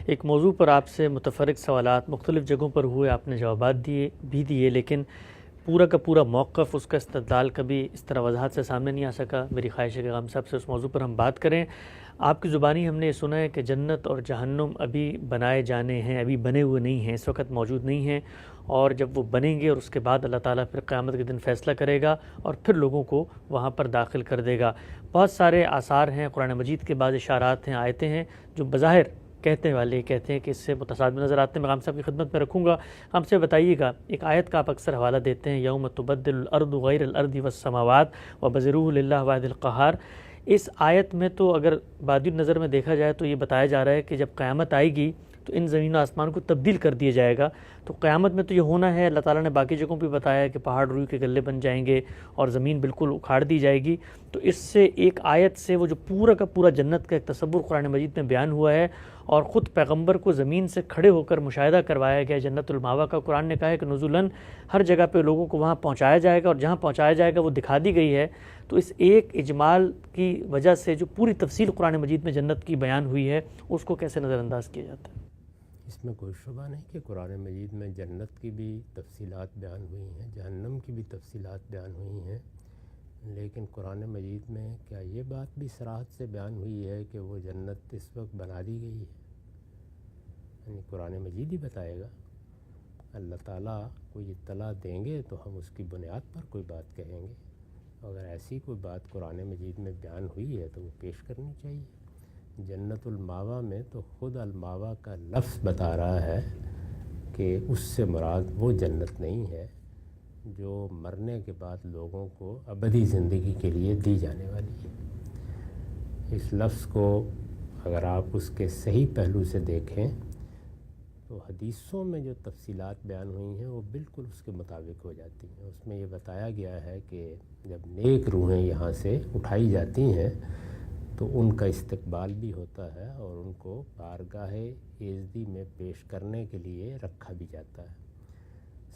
ایک موضوع پر آپ سے متفرق سوالات مختلف جگہوں پر ہوئے، آپ نے جوابات دیے، لیکن پورا کا پورا موقف، اس کا استدلال کبھی اس طرح وضاحت سے سامنے نہیں آ سکا۔ میری خواہش ہے کہ غام صاحب سے اس موضوع پر ہم بات کریں۔ آپ کی زبانی ہم نے یہ سنا ہے کہ جنت اور جہنم ابھی بنائے جانے ہیں، ابھی بنے ہوئے نہیں ہیں، اس وقت موجود نہیں ہیں، اور جب وہ بنیں گے اور اس کے بعد اللہ تعالیٰ پھر قیامت کے دن فیصلہ کرے گا اور پھر لوگوں کو وہاں پر داخل کر دے گا۔ بہت سارے آثار ہیں، قرآن مجید کے بعض اشارات ہیں، آیتیں ہیں جو بظاہر کہتے ہیں کہ اس سے متصادم نظر آتے ہیں۔ میں غام صاحب کی خدمت میں رکھوں گا، ہم سے بتائیے گا ایک آیت کا آپ اکثر حوالہ دیتے ہیں، یوم تبدل الارض غیر الارض والسماوات وبرزوا للہ واحد القہار۔ اس آیت میں تو اگر بادی نظر میں دیکھا جائے تو یہ بتایا جا رہا ہے کہ جب قیامت آئے گی تو ان زمین و آسمان کو تبدیل کر دیا جائے گا۔ تو قیامت میں تو یہ ہونا ہے، اللہ تعالیٰ نے باقی جگہوں پہ بتایا ہے کہ پہاڑ روئی کے گلے بن جائیں گے اور زمین بالکل اکھاڑ دی جائے گی۔ تو اس سے ایک آیت سے وہ جو پورا کا پورا جنت کا ایک تصور قرآن مجید میں بیان ہوا ہے، اور خود پیغمبر کو زمین سے کھڑے ہو کر مشاہدہ کروایا گیا جنت الماوا کا۔ قرآن نے کہا ہے کہ نزولاً ہر جگہ پہ لوگوں کو وہاں پہنچایا جائے گا، اور جہاں پہنچایا جائے گا وہ دکھا دی گئی ہے۔ تو اس ایک اجمال کی وجہ سے جو پوری تفصیل قرآن مجید میں جنت کی بیان ہوئی ہے، اس کو کیسے نظر انداز کیا جاتا ہے؟ اس میں کوئی شبہ نہیں کہ قرآن مجید میں جنت کی بھی تفصیلات بیان ہوئی ہیں، جہنم کی بھی تفصیلات بیان ہوئی ہیں، لیکن قرآن مجید میں کیا یہ بات بھی صراحت سے بیان ہوئی ہے کہ وہ جنت اس وقت بنا دی گئی ہے؟ یعنی قرآن مجید ہی بتائے گا، اللہ تعالیٰ کوئی اطلاع دیں گے تو ہم اس کی بنیاد پر کوئی بات کہیں گے۔ اگر ایسی کوئی بات قرآن مجید میں بیان ہوئی ہے تو وہ پیش کرنی چاہیے۔ جنت الماوا میں تو خود الماوا کا لفظ بتا رہا ہے کہ اس سے مراد وہ جنت نہیں ہے جو مرنے کے بعد لوگوں کو ابدی زندگی کے لیے دی جانے والی ہے۔ اس لفظ کو اگر آپ اس کے صحیح پہلو سے دیکھیں تو حدیثوں میں جو تفصیلات بیان ہوئی ہیں وہ بالکل اس کے مطابق ہو جاتی ہیں۔ اس میں یہ بتایا گیا ہے کہ جب نیک روحیں یہاں سے اٹھائی جاتی ہیں تو ان کا استقبال بھی ہوتا ہے اور ان کو بارگاہ عزتی میں پیش کرنے کے لیے رکھا بھی جاتا ہے۔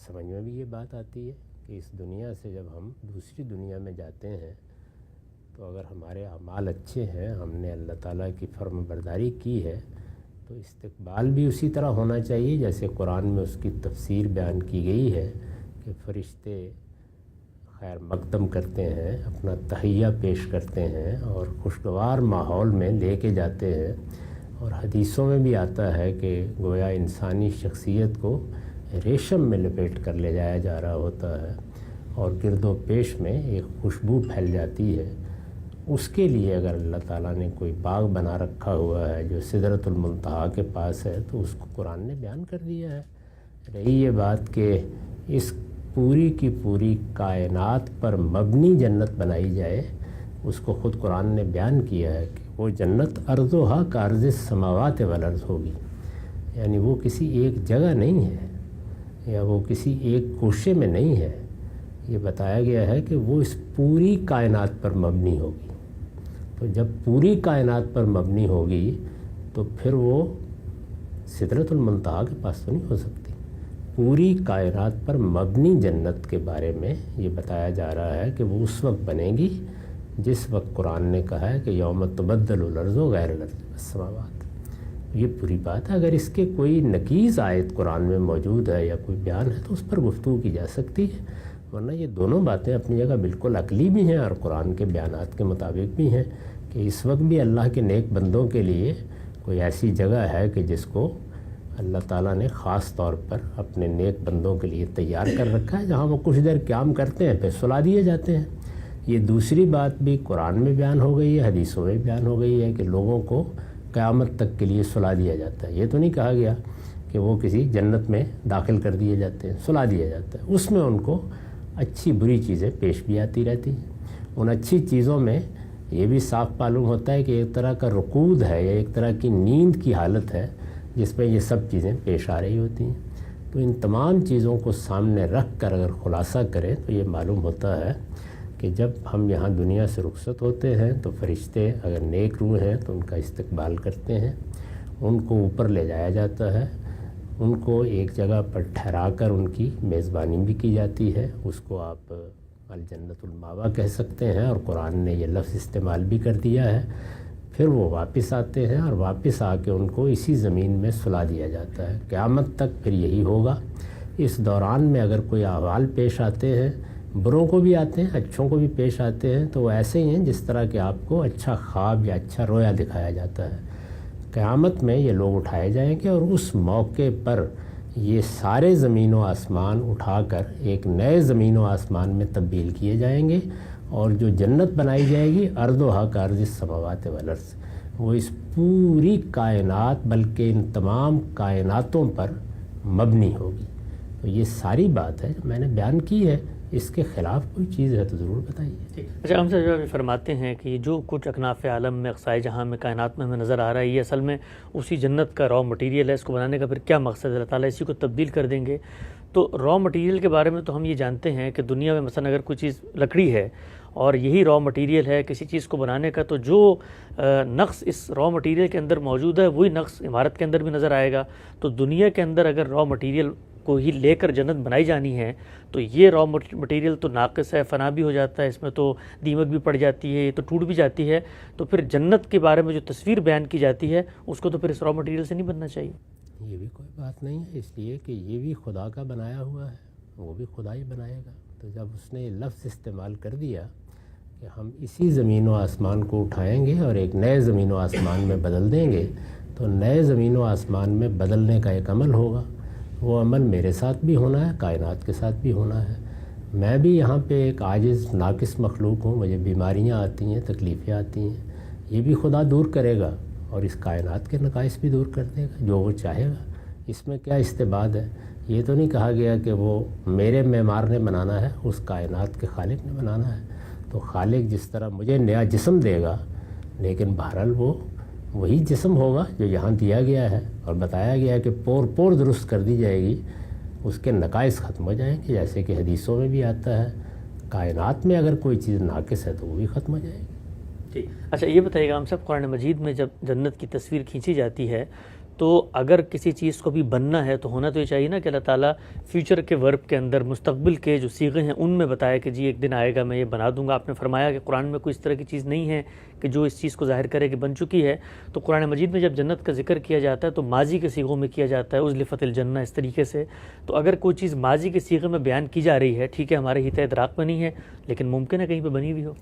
سمجھ میں بھی یہ بات آتی ہے کہ اس دنیا سے جب ہم دوسری دنیا میں جاتے ہیں تو اگر ہمارے اعمال اچھے ہیں، ہم نے اللہ تعالیٰ کی فرم برداری کی ہے، تو استقبال بھی اسی طرح ہونا چاہیے جیسے قرآن میں اس کی تفسیر بیان کی گئی ہے کہ فرشتے خیر مقدم کرتے ہیں، اپنا تحیہ پیش کرتے ہیں اور خوشگوار ماحول میں لے کے جاتے ہیں۔ اور حدیثوں میں بھی آتا ہے کہ گویا انسانی شخصیت کو ریشم میں لپیٹ کر لے جایا جا رہا ہوتا ہے اور گرد و پیش میں ایک خوشبو پھیل جاتی ہے۔ اس کے لیے اگر اللہ تعالیٰ نے کوئی باغ بنا رکھا ہوا ہے جو سدرۃ المنتہا کے پاس ہے تو اس کو قرآن نے بیان کر دیا ہے۔ رہی یہ بات کہ اس پوری کی پوری کائنات پر مبنی جنت بنائی جائے، اس کو خود قرآن نے بیان کیا ہے کہ وہ جنت ارضھا کارض السماوات والارض ہوگی، یعنی وہ کسی ایک جگہ نہیں ہے یا وہ کسی ایک گوشے میں نہیں ہے، یہ بتایا گیا ہے کہ وہ اس پوری کائنات پر مبنی ہوگی۔ تو جب پوری کائنات پر مبنی ہوگی تو پھر وہ سدرۃ المنتہا کے پاس تو نہیں ہو سکتی۔ پوری کائنات پر مبنی جنت کے بارے میں یہ بتایا جا رہا ہے کہ وہ اس وقت بنے گی جس وقت قرآن نے کہا ہے کہ یوم تبدل الارض غیر الارض والسماوات۔ یہ پوری بات ہے، اگر اس کے کوئی نقیض آیت قرآن میں موجود ہے یا کوئی بیان ہے تو اس پر گفتگو کی جا سکتی ہے، ورنہ یہ دونوں باتیں اپنی جگہ بالکل عقلی بھی ہیں اور قرآن کے بیانات کے مطابق بھی ہیں کہ اس وقت بھی اللہ کے نیک بندوں کے لیے کوئی ایسی جگہ ہے کہ جس کو اللہ تعالیٰ نے خاص طور پر اپنے نیک بندوں کے لیے تیار کر رکھا ہے، جہاں وہ کچھ دیر قیام کرتے ہیں پھر سلا دیے جاتے ہیں۔ یہ دوسری بات بھی قرآن میں بیان ہو گئی ہے، حدیثوں میں بیان ہو گئی ہے کہ لوگوں کو قیامت تک کے لیے سلا دیا جاتا ہے۔ یہ تو نہیں کہا گیا کہ وہ کسی جنت میں داخل کر دیے جاتے ہیں، سلا دیا جاتا ہے۔ اس میں ان کو اچھی بری چیزیں پیش بھی آتی رہتی ہیں۔ ان اچھی چیزوں میں یہ بھی صاف معلوم ہوتا ہے کہ ایک طرح کا رقود ہے یا ایک طرح کی نیند کی حالت ہے جس میں یہ سب چیزیں پیش آ رہی ہوتی ہیں۔ تو ان تمام چیزوں کو سامنے رکھ کر اگر خلاصہ کریں تو یہ معلوم ہوتا ہے کہ جب ہم یہاں دنیا سے رخصت ہوتے ہیں تو فرشتے اگر نیک روح ہیں تو ان کا استقبال کرتے ہیں، ان کو اوپر لے جایا جاتا ہے، ان کو ایک جگہ پر ٹھہرا کر ان کی میزبانی بھی کی جاتی ہے۔ اس کو آپ الجنت الماوا کہہ سکتے ہیں اور قرآن نے یہ لفظ استعمال بھی کر دیا ہے پھر وہ واپس آتے ہیں اور واپس آ کے ان کو اسی زمین میں سلا دیا جاتا ہے. قیامت تک پھر یہی ہوگا. اس دوران میں اگر کوئی احوال پیش آتے ہیں، بروں کو بھی آتے ہیں، اچھوں کو بھی پیش آتے ہیں، تو وہ ایسے ہی ہیں جس طرح کہ آپ کو اچھا خواب یا اچھا رویا دکھایا جاتا ہے. قیامت میں یہ لوگ اٹھائے جائیں گے اور اس موقع پر یہ سارے زمین و آسمان اٹھا کر ایک نئے زمین و آسمان میں تبدیل کیے جائیں گے، اور جو جنت بنائی جائے گی ارضھا کارض السماوات والارض، وہ اس پوری کائنات بلکہ ان تمام کائناتوں پر مبنی ہوگی. تو یہ ساری بات ہے جو میں نے بیان کی ہے. اس کے خلاف کوئی چیز ہے تو ضرور بتائیے. اچھا، ہم سے جو فرماتے ہیں کہ جو کچھ اکناف عالم میں، اقصائے جہاں میں، کائنات میں ہمیں نظر آ رہا ہے، یہ اصل میں اسی جنت کا را مٹیریل ہے. اس کو بنانے کا پھر کیا مقصد ہے؟ اللہ تعالیٰ اسی کو تبدیل کر دیں گے. تو را مٹیریل کے بارے میں تو ہم یہ جانتے ہیں کہ دنیا میں مثلا اگر کوئی چیز لکڑی ہے اور یہی را مٹیریل ہے کسی چیز کو بنانے کا، تو جو نقص اس را مٹیریل کے اندر موجود ہے وہی نقص عمارت کے اندر بھی نظر آئے گا. تو دنیا کے اندر اگر را مٹیریل کو ہی لے کر جنت بنائی جانی ہے تو یہ را مٹیریل تو ناقص ہے، فنا بھی ہو جاتا ہے، اس میں تو دیمک بھی پڑ جاتی ہے، یہ تو ٹوٹ بھی جاتی ہے. تو پھر جنت کے بارے میں جو تصویر بیان کی جاتی ہے اس کو تو پھر اس را مٹیریل سے نہیں بننا چاہیے. یہ بھی کوئی بات نہیں ہے، اس لیے کہ یہ بھی خدا کا بنایا ہوا ہے، وہ بھی خدا ہی بنائے گا. تو جب اس نے یہ لفظ استعمال کر دیا کہ ہم اسی زمین و آسمان کو اٹھائیں گے اور ایک نئے زمین و آسمان میں بدل دیں گے، تو نئے زمین و آسمان میں بدلنے کا ایک عمل ہوگا. وہ عمل میرے ساتھ بھی ہونا ہے، کائنات کے ساتھ بھی ہونا ہے. میں بھی یہاں پہ ایک عاجز ناقص مخلوق ہوں، مجھے بیماریاں آتی ہیں، تکلیفیں آتی ہیں. یہ بھی خدا دور کرے گا اور اس کائنات کے نقائص بھی دور کر دے گا جو وہ چاہے گا. اس میں کیا استبعاد ہے؟ یہ تو نہیں کہا گیا کہ وہ میرے معمار نے بنانا ہے، اس کائنات کے خالق نے بنانا ہے. تو خالق جس طرح مجھے نیا جسم دے گا، لیکن بہرحال وہ وہی جسم ہوگا جو یہاں دیا گیا ہے اور بتایا گیا ہے کہ پور پور درست کر دی جائے گی، اس کے نقائص ختم ہو جائیں گے. جیسے کہ حدیثوں میں بھی آتا ہے، کائنات میں اگر کوئی چیز ناقص ہے تو وہ بھی ختم ہو جائے گی. ٹھیک. اچھا، یہ بتائیے گا ہم سب، قرآن مجید میں جب جنت کی تصویر کھینچی جاتی ہے تو اگر کسی چیز کو بھی بننا ہے تو ہونا تو یہ چاہیے نا کہ اللہ تعالیٰ فیوچر کے ورب کے اندر مستقبل کے جو صیغے ہیں ان میں بتایا کہ جی ایک دن آئے گا میں یہ بنا دوں گا. آپ نے فرمایا کہ قرآن میں کوئی اس طرح کی چیز نہیں ہے کہ جو اس چیز کو ظاہر کرے کہ بن چکی ہے. تو قرآن مجید میں جب جنت کا ذکر کیا جاتا ہے تو ماضی کے صیغوں میں کیا جاتا ہے، ازلفت الجنہ، اس طریقے سے. تو اگر کوئی چیز ماضی کے صیغے میں بیان کی جا رہی ہے، ٹھیک ہے ہمارے حیطۂ ادراک میں نہیں ہے، لیکن ممکن ہے کہیں پہ بنی ہوئی ہو.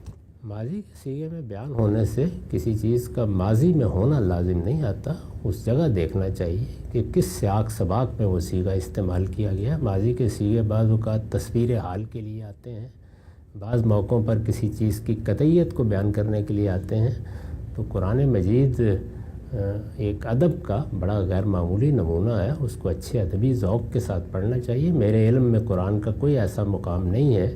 ماضی کے صیغے میں بیان ہونے سے کسی چیز کا ماضی میں ہونا لازم نہیں آتا. اس جگہ دیکھنا چاہیے کہ کس سیاق سباق میں وہ صیغہ استعمال کیا گیا. ماضی کے صیغے بعض اوقات تصویر حال کے لیے آتے ہیں، بعض موقعوں پر کسی چیز کی قطعیت کو بیان کرنے کے لیے آتے ہیں. تو قرآن مجید ایک ادب کا بڑا غیر معمولی نمونہ ہے، اس کو اچھے ادبی ذوق کے ساتھ پڑھنا چاہیے. میرے علم میں قرآن کا کوئی ایسا مقام نہیں ہے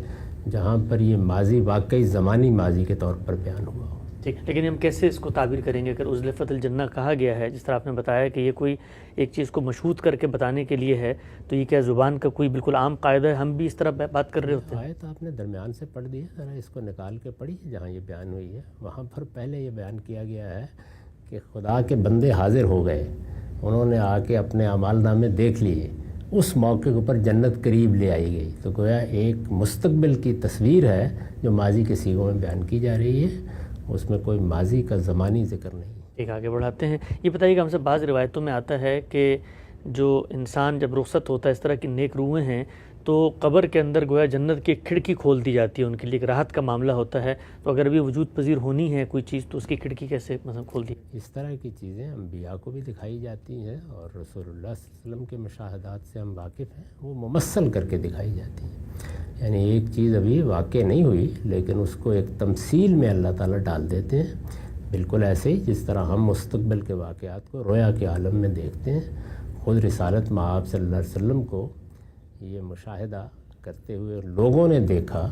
جہاں پر یہ ماضی واقعی زمانی ماضی کے طور پر بیان ہوا ہو. ٹھیک، لیکن ہم کیسے اس کو تعبیر کریں گے؟ اگر ازلفت الجنہ کہا گیا ہے، جس طرح آپ نے بتایا کہ یہ کوئی ایک چیز کو مشہود کر کے بتانے کے لیے ہے، تو یہ کیا زبان کا کوئی بالکل عام قاعدہ ہے؟ ہم بھی اس طرح بات کر رہے ہوتے ہیں. آیت آپ نے درمیان سے پڑھ دی ہے، ذرا اس کو نکال کے پڑھیے جہاں یہ بیان ہوئی ہے. وہاں پر پہلے یہ بیان کیا گیا ہے کہ خدا کے بندے حاضر ہو گئے، انہوں نے آ کے اپنے اعمال نامے دیکھ لیے. اس موقع کے اوپر جنت قریب لے آئی گئی. تو گویا ایک مستقبل کی تصویر ہے جو ماضی کے صیغوں میں بیان کی جا رہی ہے، اس میں کوئی ماضی کا زمانی ذکر نہیں. ایک آگے بڑھاتے ہیں. یہ بتائیے کہ ہم سے بعض روایتوں میں آتا ہے کہ جو انسان جب رخصت ہوتا ہے، اس طرح کی نیک روحیں ہیں، تو قبر کے اندر گویا جنت کی ایک کھڑکی کھول دی جاتی ہے، ان کے لیے ایک راحت کا معاملہ ہوتا ہے. تو اگر بھی وجود پذیر ہونی ہے کوئی چیز تو اس کی کھڑکی کیسے مثلا کھول دی؟ اس طرح کی چیزیں انبیاء کو بھی دکھائی جاتی ہیں اور رسول اللہ صلی اللہ علیہ وسلم کے مشاہدات سے ہم واقف ہیں، وہ ممثل کر کے دکھائی جاتی ہیں. یعنی ایک چیز ابھی واقع نہیں ہوئی لیکن اس کو ایک تمثیل میں اللہ تعالیٰ ڈال دیتے ہیں. بالکل ایسے ہی جس طرح ہم مستقبل کے واقعات کو رویا کے عالم میں دیکھتے ہیں. خود رسالت مآب صلی اللہ علیہ وسلم کو یہ مشاہدہ کرتے ہوئے لوگوں نے دیکھا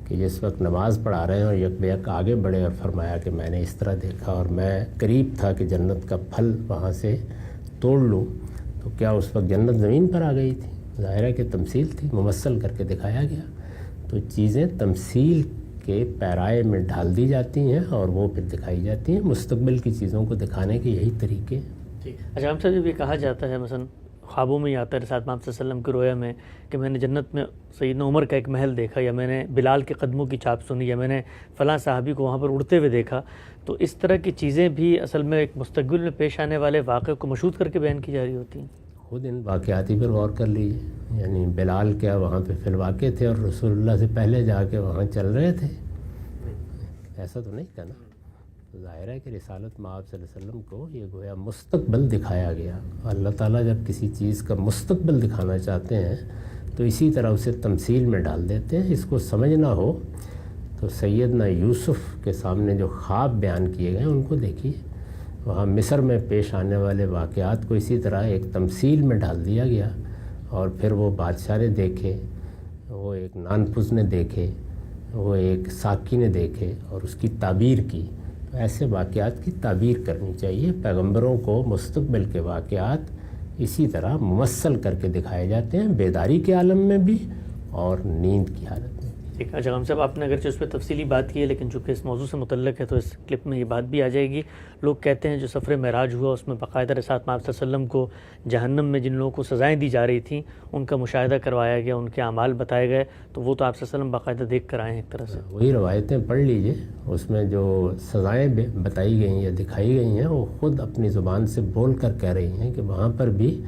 کہ جس وقت نماز پڑھا رہے ہیں اور یک بیک آگے بڑھے اور فرمایا کہ میں نے اس طرح دیکھا اور میں قریب تھا کہ جنت کا پھل وہاں سے توڑ لوں. تو کیا اس وقت جنت زمین پر آ گئی تھی؟ ظاہر ہے کہ تمثیل تھی، ممثل کر کے دکھایا گیا. تو چیزیں تمثیل کے پیرائے میں ڈال دی جاتی ہیں اور وہ پھر دکھائی جاتی ہیں. مستقبل کی چیزوں کو دکھانے کے یہی طریقے ہیں. اچھا، ہم سے جب یہ کہا جاتا ہے مثلا خوابوں میں ہی آتا ہے ساتھ محمد صلی اللہ علیہ وسلم کی رویا میں کہ میں نے جنت میں سیدنا عمر کا ایک محل دیکھا، یا میں نے بلال کے قدموں کی چاپ سنی، یا میں نے فلاں صحابی کو وہاں پر اڑتے ہوئے دیکھا. تو اس طرح کی چیزیں بھی اصل میں ایک مستقبل میں پیش آنے والے واقعے کو مشہود کر کے بیان کی جا رہی ہوتی ہیں. خود ان واقعاتی پر غور کر لیجیے. یعنی بلال کیا وہاں پہ فی الواقع تھے اور رسول اللہ سے پہلے جا کے وہاں چل رہے تھے؟ ایسا تو نہیں تھا نا. ظاہر ہے کہ رسالت مآب صلی اللہ علیہ وسلم کو یہ گویا مستقبل دکھایا گیا. اللہ تعالیٰ جب کسی چیز کا مستقبل دکھانا چاہتے ہیں تو اسی طرح اسے تمثیل میں ڈال دیتے ہیں. اس کو سمجھنا ہو تو سیدنا یوسف کے سامنے جو خواب بیان کیے گئے ان کو دیکھیے. وہاں مصر میں پیش آنے والے واقعات کو اسی طرح ایک تمثیل میں ڈال دیا گیا، اور پھر وہ بادشاہ نے دیکھے، وہ ایک نانپس نے دیکھے، وہ ایک ساقی نے دیکھے اور اس کی تعبیر کی. تو ایسے واقعات کی تعبیر کرنی چاہیے. پیغمبروں کو مستقبل کے واقعات اسی طرح ممثل کر کے دکھائے جاتے ہیں، بیداری کے عالم میں بھی اور نیند کی حالت میں. ٹھیک ہے جناب صاحب، آپ نے اگرچہ اس پہ تفصیلی بات کی ہے، لیکن چونکہ اس موضوع سے متعلق ہے تو اس کلپ میں یہ بات بھی آ جائے گی. لوگ کہتے ہیں جو سفر معراج ہوا اس میں باقاعدہ رسالت مآب صلی اللہ علیہ وسلم کو جہنم میں جن لوگوں کو سزائیں دی جا رہی تھیں ان کا مشاہدہ کروایا گیا، ان کے اعمال بتائے گئے، تو وہ تو آپ صلی اللہ علیہ وسلم باقاعدہ دیکھ کر آئے ہیں ایک طرح سے. وہی روایتیں پڑھ لیجئے، اس میں جو سزائیں بتائی گئی ہیں یا دکھائی گئی ہیں وہ خود اپنی زبان سے بول کر کہہ رہی ہیں کہ وہاں پر بھی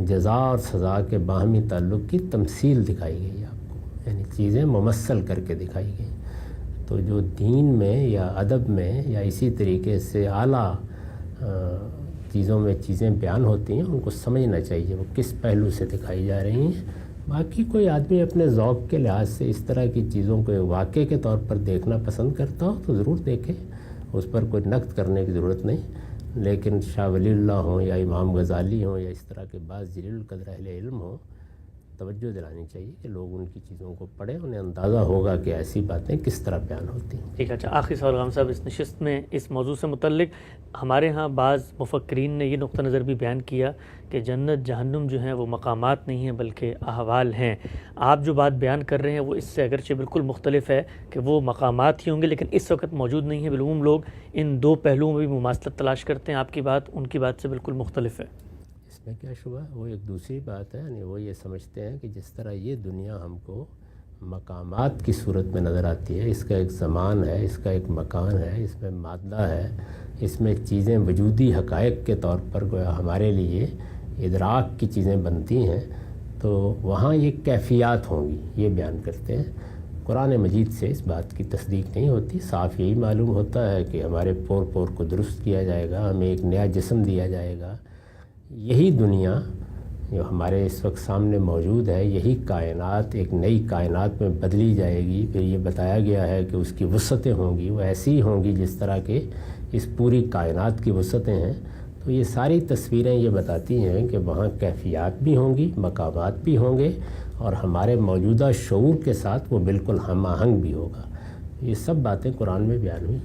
جزا اور سزا کے باہمی تعلق کی تمثیل دکھائی گئی ہے آپ کو. یعنی چیزیں ممثل کر کے دکھائی گئی. تو جو دین میں یا ادب میں یا اسی طریقے سے اعلیٰ چیزوں میں چیزیں بیان ہوتی ہیں ان کو سمجھنا چاہیے وہ کس پہلو سے دکھائی جا رہی ہیں. باقی کوئی آدمی اپنے ذوق کے لحاظ سے اس طرح کی چیزوں کو واقعے کے طور پر دیکھنا پسند کرتا ہو تو ضرور دیکھے، اس پر کوئی نقد کرنے کی ضرورت نہیں. لیکن شاہ ولی اللہ ہوں یا امام غزالی ہوں یا اس طرح کے بعض جلیل القدر اہل علم ہوں، توجہ دلانی چاہیے کہ لوگ ان کی چیزوں کو پڑھیں، انہیں اندازہ ہوگا کہ ایسی باتیں کس طرح بیان ہوتی ہیں. ٹھیک ہے. اچھا، آخری سوال غام صاحب اس نشست میں اس موضوع سے متعلق ہمارے ہاں بعض مفکرین نے یہ نقطہ نظر بھی بیان کیا کہ جنت جہنم جو ہیں وہ مقامات نہیں ہیں بلکہ احوال ہیں. آپ جو بات بیان کر رہے ہیں وہ اس سے اگرچہ بالکل مختلف ہے کہ وہ مقامات ہی ہوں گے لیکن اس وقت موجود نہیں ہیں. بالعموم لوگ ان دو پہلوؤں میں بھی مماثلت تلاش کرتے ہیں. آپ کی بات ان کی بات سے بالکل مختلف ہے. اس میں کیا شبہ، وہ ایک دوسری بات ہے. یعنی وہ یہ سمجھتے ہیں کہ جس طرح یہ دنیا ہم کو مقامات کی صورت میں نظر آتی ہے، اس کا ایک زمان ہے، اس کا ایک مکان ہے، اس میں مادہ ہے، اس میں چیزیں وجودی حقائق کے طور پر گویا ہمارے لیے ادراک کی چیزیں بنتی ہیں، تو وہاں یہ کیفیات ہوں گی، یہ بیان کرتے ہیں. قرآن مجید سے اس بات کی تصدیق نہیں ہوتی. صاف یہی معلوم ہوتا ہے کہ ہمارے پور پور کو درست کیا جائے گا، ہمیں ایک نیا جسم دیا جائے گا. یہی دنیا جو ہمارے اس وقت سامنے موجود ہے، یہی کائنات ایک نئی کائنات میں بدلی جائے گی. پھر یہ بتایا گیا ہے کہ اس کی وسعتیں ہوں گی، وہ ایسی ہی ہوں گی جس طرح کے اس پوری کائنات کی وسعتیں ہیں. تو یہ ساری تصویریں یہ بتاتی ہیں کہ وہاں کیفیات بھی ہوں گی، مقامات بھی ہوں گے، اور ہمارے موجودہ شعور کے ساتھ وہ بالکل ہم آہنگ بھی ہوگا. یہ سب باتیں قرآن میں بیان ہوئی.